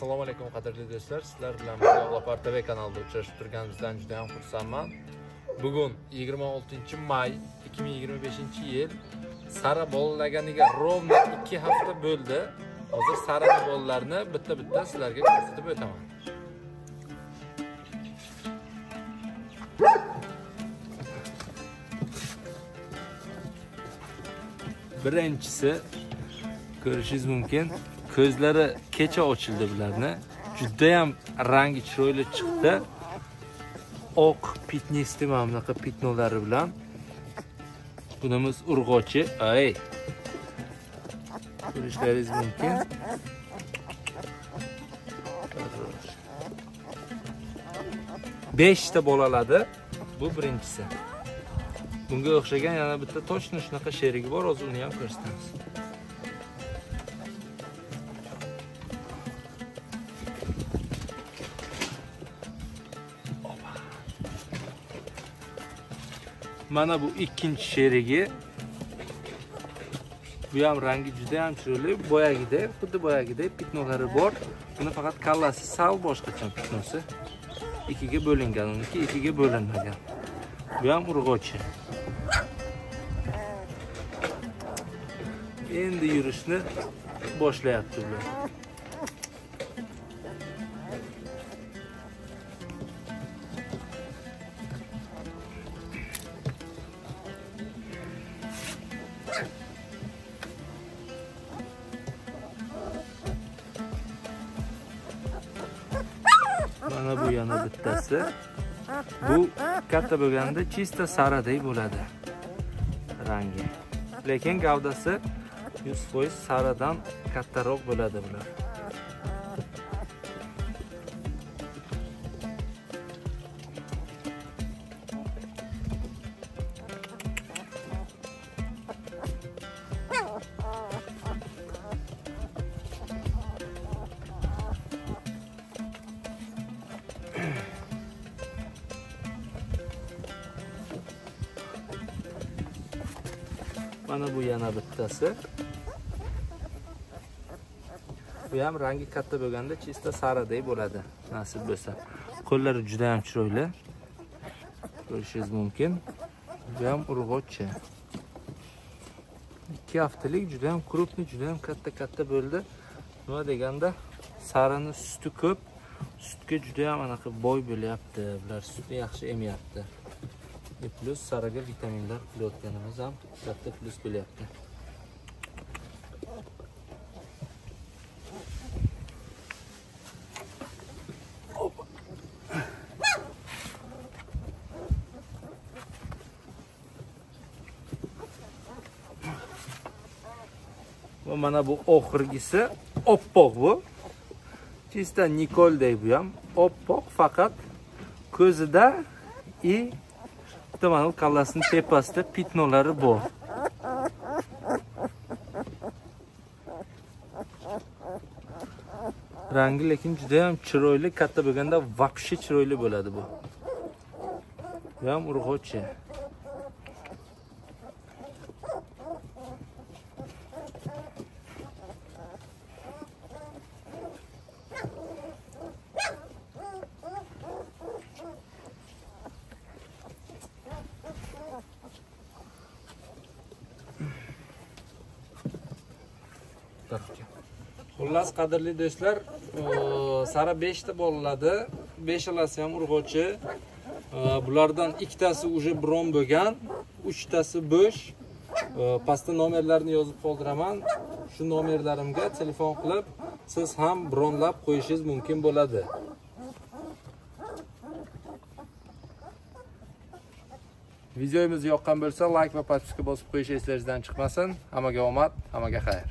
Assalomu alaykum qadrli do'stlar. Sizlar bilan Avlopar TV kanalida uchrashib turganimizdan juda ham xursandman. Bugun 26-may 2025-yil. Sara bolalaganiga rovna 2 hafta bo'ldi. Hozir sara bolalarini bitta-bitta sizlarga ko'rsatib o'taman. Birinchisi ko'rishingiz mumkin. Ko'zlari kecha ochildi bularni. Juda ham rangi chiroyli chiqdi. Oq pitnesti mana bunaqa pitnolari bilan. Bunimiz urg'ochi. Ay. Ko'rishlaringiz mumkin. Beshta bo'laladi. Bu birinchisi. Bunga o'xshagan yana bitta to'shni shunaqa sherigi bor, hozir uni ham ko'rsatamiz. Mana bu ikkinchi sherigi. Bu ham rangi juda ham chiroyli, boyagidek, xuddi boyagidek pitnolari bor. Buni faqat kallasi sal boshqacha pitnosi. Ikkiga bo'lingan, uniki ikkiga bo'linmagan. Bu ham urg'ochi. Endi yurishni boshlayapti ular. Mana bu yana bittasi. Bu katta bo'lganda chista saradek bo'ladi rangi. Lekin gavdasi 100% saradan kattaroq bo'ladi bular. Mana bu yana bittasi. Bu ham rangi katta bo'lganda chista saradek bo'ladi, nasib bo'lsa. Qo'llari juda ham chiroyli. Ko'rishingiz mumkin. Bu ham urg'ochi. 2 haftalik juda ham krupniy, juda ham katta bo'ldi. Nima deganda sarani suti ko'p. Sutga juda ham anaqa boy bo'lyapti. Bular sutni yaxshi emyapti. Plus saraga vitaminlar qilayotganimiz ham katta plus bo'lyapti. Va mana bu oxirgisi oppoq bu. Chista Nikoldek bu ham oppoq, faqat ko'zida mana kallasini tepasida pitnolari bor. Rangi lekin juda ham chiroyli, katta bo'lganda vaqshi chiroyli bo'ladi bu. Bu ham urg'ochi. Xullas qadrli do'stlar, sara 5 ta bo'laladi. 5alasi ham urg'ochi. Bulardan ikkitasi uje bron bo'lgan, 3tasi bo'sh. Pastda nomerlarini yozib qoldiraman. Shu nomerlarimga telefon qilib, siz ham bronlab qo'yishingiz mumkin bo'ladi. Videomiz yoqqan bo'lsa, like va podpiska bosib qo'yish eslaringizdan chiqmasin. Hammaga omad, hammaga xayr.